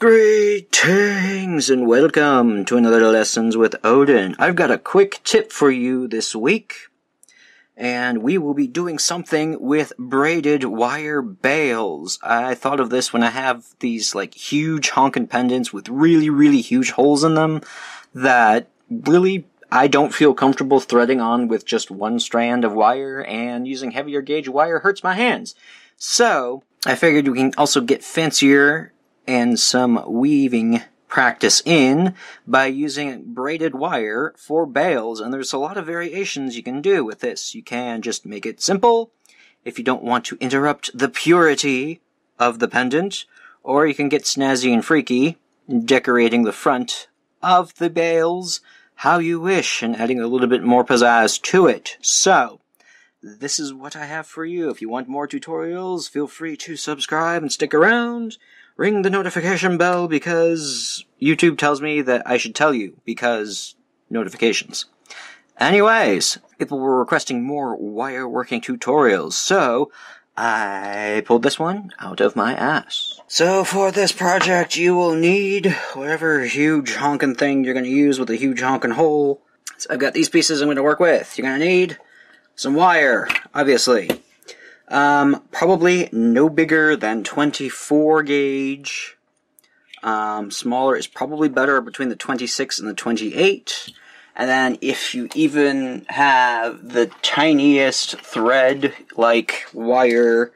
Greetings and welcome to another Lessons with Odin. I've got a quick tip for you this week, and we will be doing something with braided wire bales. I thought of this when I have these huge honkin' pendants with really huge holes in them that really I don't feel comfortable threading on with just one strand of wire, and using heavier gauge wire hurts my hands. So I figured we can also get fancier and some weaving practice in by using braided wire for bales, and there's a lot of variations you can do with this. You can just make it simple if you don't want to interrupt the purity of the pendant, or you can get snazzy and freaky, decorating the front of the bales how you wish and adding a little bit more pizzazz to it. So this is what I have for you. If you want more tutorials, feel free to subscribe and stick around. Ring the notification bell because YouTube tells me that I should tell you, because notifications. Anyways, people were requesting more wire working tutorials, so I pulled this one out of my ass. So for this project, you will need whatever huge honkin' thing you're going to use with a huge honkin' hole. So I've got these pieces I'm going to work with. You're going to need some wire, obviously. Probably no bigger than 24 gauge. Smaller is probably better, between the 26 and the 28. And then if you even have the tiniest thread, like wire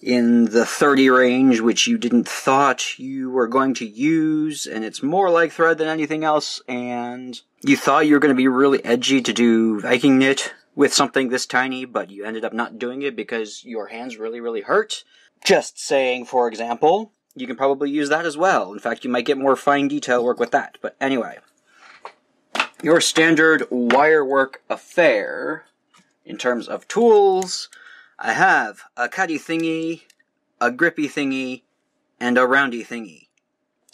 in the 30 range, which you didn't thought you were going to use, and it's more like thread than anything else, and you thought you were going to be really edgy to do Viking knit with something this tiny, but you ended up not doing it because your hands really hurt. Just saying, for example, you can probably use that as well. In fact, you might get more fine detail work with that. But anyway, your standard wire work affair, in terms of tools, I have a cutty thingy, a grippy thingy, and a roundy thingy.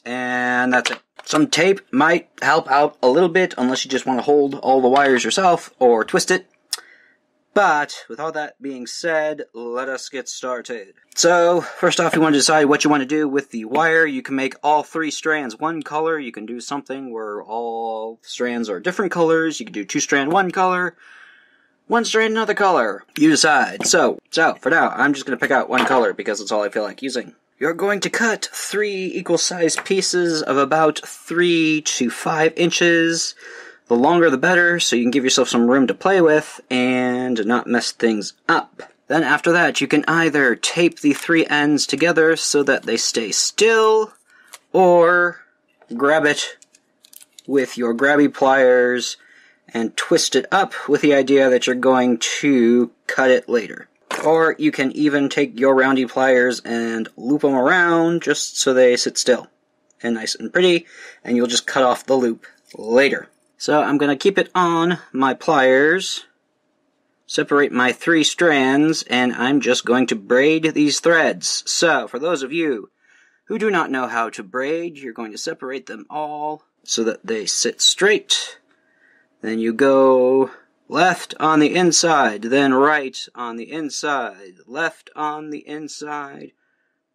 And that's it. Some tape might help out a little bit, unless you just want to hold all the wires yourself, or twist it. But, with all that being said, let us get started. So, first off, you want to decide what you want to do with the wire. You can make all three strands one color. You can do something where all strands are different colors. You can do two strand one color, one strand another color. You decide. So for now, I'm just going to pick out one color because it's all I feel like using. You're going to cut 3 equal-sized pieces of about 3 to 5 inches. The longer the better, so you can give yourself some room to play with and not mess things up. Then after that, you can either tape the 3 ends together so that they stay still, or grab it with your grabby pliers and twist it up with the idea that you're going to cut it later. Or you can even take your roundy pliers and loop them around just so they sit still and nice and pretty, and you'll just cut off the loop later. So I'm going to keep it on my pliers, separate my 3 strands, and I'm just going to braid these threads. So for those of you who do not know how to braid, you're going to separate them all so that they sit straight. Then you go left on the inside, then right on the inside, left on the inside,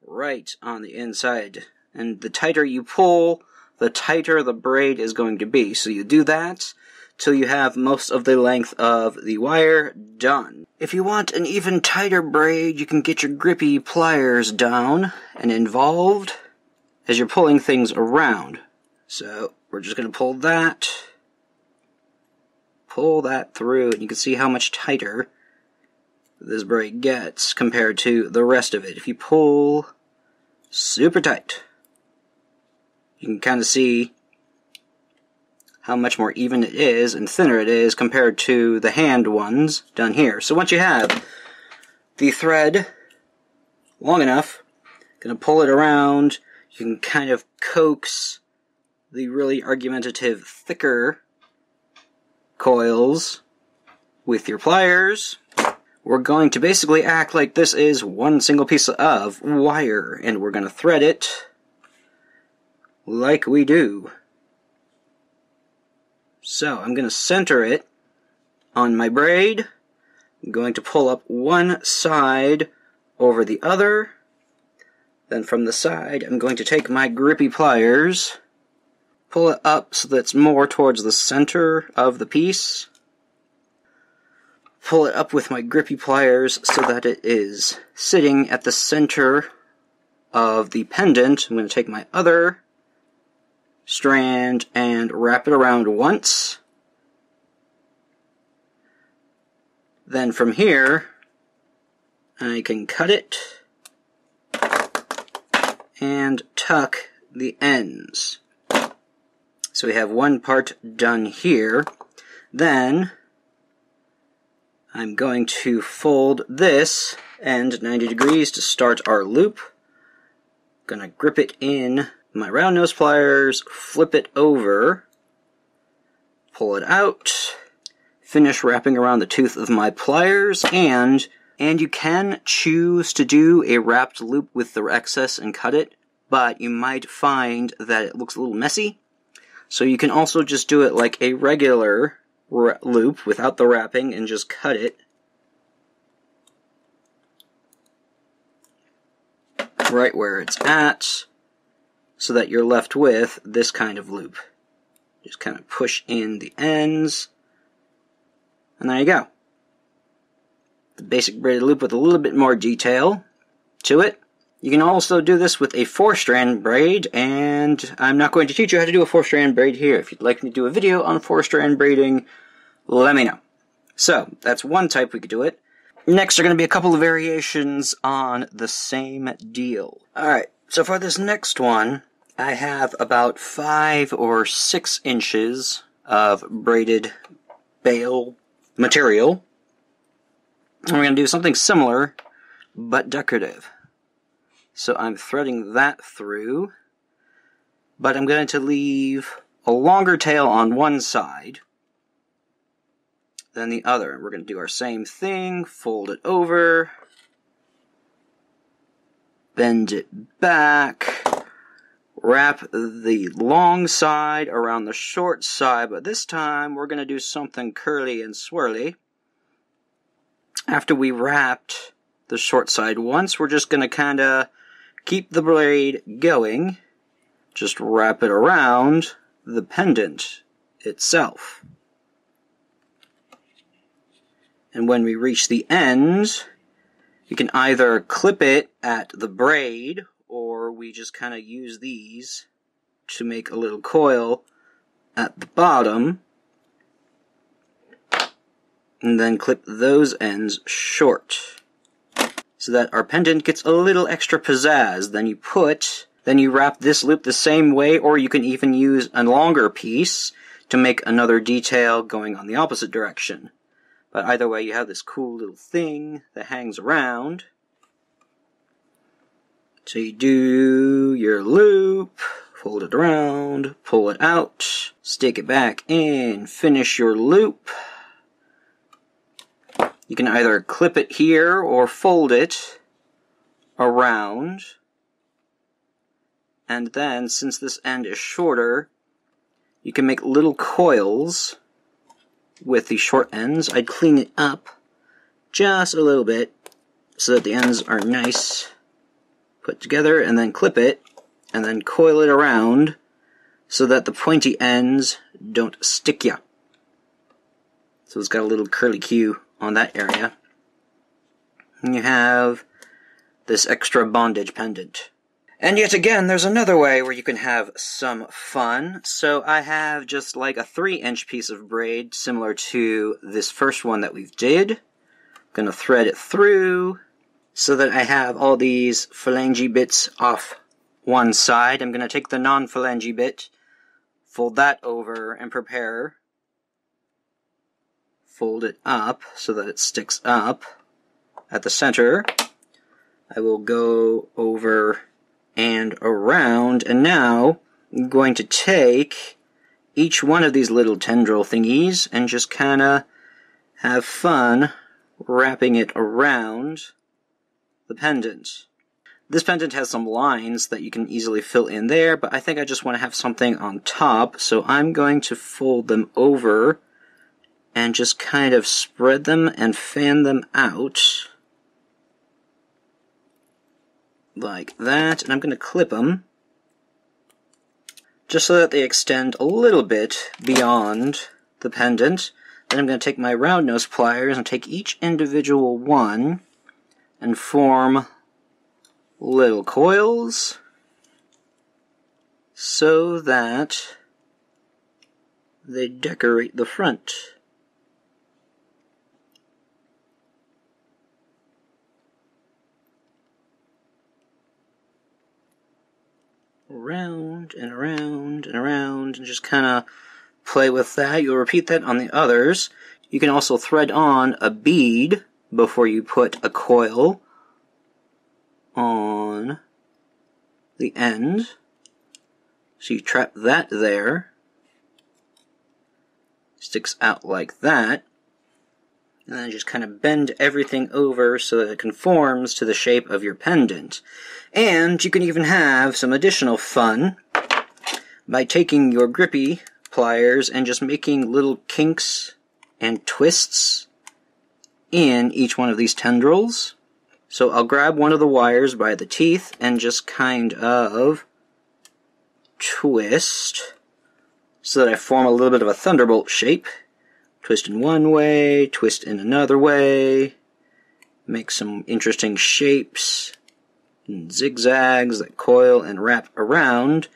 right on the inside. And the tighter you pull, the tighter the braid is going to be. So you do that till you have most of the length of the wire done. If you want an even tighter braid, you can get your grippy pliers down and involved as you're pulling things around. So we're just going to pull that through, and you can see how much tighter this braid gets compared to the rest of it. If you pull super tight, you can kind of see how much more even it is and thinner it is compared to the hand ones down here. So once you have the thread long enough, going to pull it around, you can kind of coax the really argumentative, thicker coils with your pliers. We're going to basically act like this is one single piece of wire, and we're going to thread it like we do. So I'm going to center it on my braid. I'm going to pull up one side over the other, Then from the side, I'm going to take my grippy pliers, pull it up so that it's more towards the center of the piece. Pull it up with my grippy pliers so that it is sitting at the center of the pendant. I'm going to take my other strand and wrap it around once. Then from here, I can cut it and tuck the ends. So we have one part done here. Then I'm going to fold this end 90 degrees to start our loop. Gonna grip it in my round nose pliers, flip it over, pull it out, finish wrapping around the tooth of my pliers, and you can choose to do a wrapped loop with the excess and cut it, but you might find that it looks a little messy. So you can also just do it like a regular loop without the wrapping and just cut it right where it's at, so that you're left with this kind of loop. Just kind of push in the ends, and there you go. The basic braided loop with a little bit more detail to it. You can also do this with a 4-strand braid, and I'm not going to teach you how to do a 4-strand braid here. If you'd like me to do a video on 4-strand braiding, let me know. So, that's one type we could do it. Next are going to be a couple of variations on the same deal. Alright, so for this next one, I have about 5 or 6 inches of braided bale material. And we're going to do something similar, but decorative. So I'm threading that through, but I'm going to leave a longer tail on one side than the other. We're going to do our same thing, fold it over, bend it back, wrap the long side around the short side, but this time we're going to do something curly and swirly. After we wrapped the short side once, we're just going to kind of keep the braid going, just wrap it around the pendant itself. And when we reach the end, you can either clip it at the braid, or we just kind of use these to make a little coil at the bottom, and then clip those ends short, so that our pendant gets a little extra pizzazz. Then you wrap this loop the same way, or you can even use a longer piece to make another detail going on the opposite direction. But either way, you have this cool little thing that hangs around. So you do your loop, fold it around, pull it out, stick it back in, finish your loop. You can either clip it here or fold it around. And then, since this end is shorter, you can make little coils with the short ends. I'd clean it up just a little bit so that the ends are nice put together, and then clip it, and then coil it around so that the pointy ends don't stick ya. So it's got a little curly Q on that area. And you have this extra bondage pendant. And yet again, there's another way where you can have some fun. So I have just like a 3-inch piece of braid, similar to this first one that we've did. I'm going to thread it through so that I have all these phalange bits off one side. I'm going to take the non-phalange bit, fold that over, and prepare. Fold it up so that it sticks up at the center. I will go over and around, and now I'm going to take each one of these little tendril thingies and just kind of have fun wrapping it around the pendant. This pendant has some lines that you can easily fill in there, but I think I just want to have something on top, so I'm going to fold them over and just kind of spread them and fan them out. like that, and I'm going to clip them just so that they extend a little bit beyond the pendant. Then I'm going to take my round nose pliers and take each individual one and form little coils so that they decorate the front. Around and around and around, and just kind of play with that. You'll repeat that on the others. You can also thread on a bead before you put a coil on the end. So you trap that there. Sticks out like that. And then just kind of bend everything over so that it conforms to the shape of your pendant. And you can even have some additional fun by taking your grippy pliers and just making little kinks and twists in each one of these tendrils. So I'll grab one of the wires by the teeth and just kind of twist so that I form a little bit of a thunderbolt shape. Twist in one way, twist in another way, make some interesting shapes and zigzags that coil and wrap around,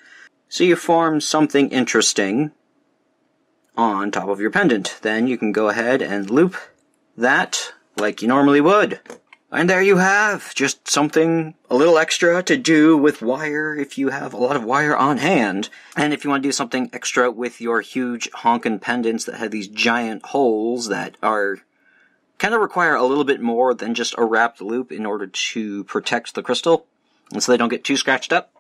so you form something interesting on top of your pendant. Then you can go ahead and loop that like you normally would. And there you have just something a little extra to do with wire if you have a lot of wire on hand. And if you want to do something extra with your huge honkin' pendants that have these giant holes that are kind of require a little bit more than just a wrapped loop in order to protect the crystal, and so they don't get too scratched up.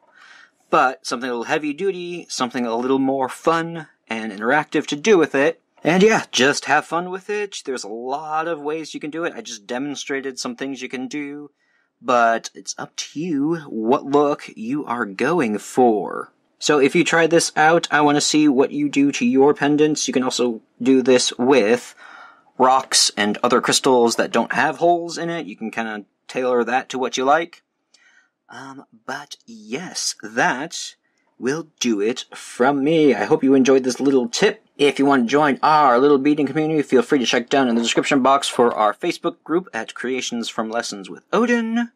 But something a little heavy duty, something a little more fun and interactive to do with it. And yeah, just have fun with it. There's a lot of ways you can do it. I just demonstrated some things you can do, but it's up to you what look you are going for. So if you try this out, I want to see what you do to your pendants. You can also do this with rocks and other crystals that don't have holes in it. You can kind of tailor that to what you like. But yes, that will do it from me. I hope you enjoyed this little tip. If you want to join our little beading community, feel free to check down in the description box for our Facebook group at Creations from Lessons with Odin.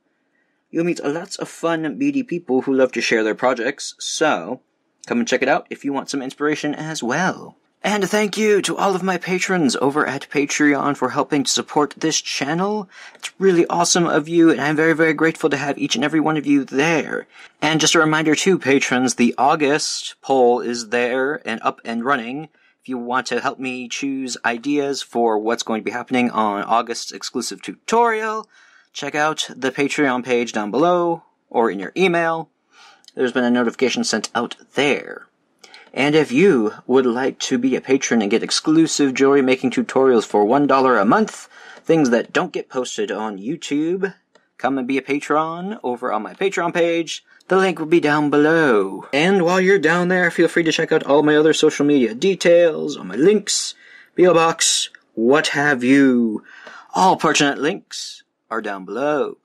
You'll meet lots of fun, beady people who love to share their projects, so come and check it out if you want some inspiration as well. And thank you to all of my patrons over at Patreon for helping to support this channel. It's really awesome of you, and I'm very, very grateful to have each and every one of you there. And just a reminder too, patrons, the August poll is there and up and running. If you want to help me choose ideas for what's going to be happening on August's exclusive tutorial, check out the Patreon page down below, or in your email. There's been a notification sent out there. And if you would like to be a patron and get exclusive jewelry making tutorials for $1 a month, things that don't get posted on YouTube, come and be a patron over on my Patreon page. The link will be down below. And while you're down there, feel free to check out all my other social media details, all my links, PO Box, what have you. All pertinent links are down below.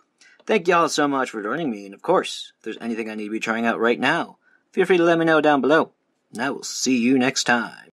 Thank y'all so much for joining me, and of course, if there's anything I need to be trying out right now, feel free to let me know down below. And I will see you next time.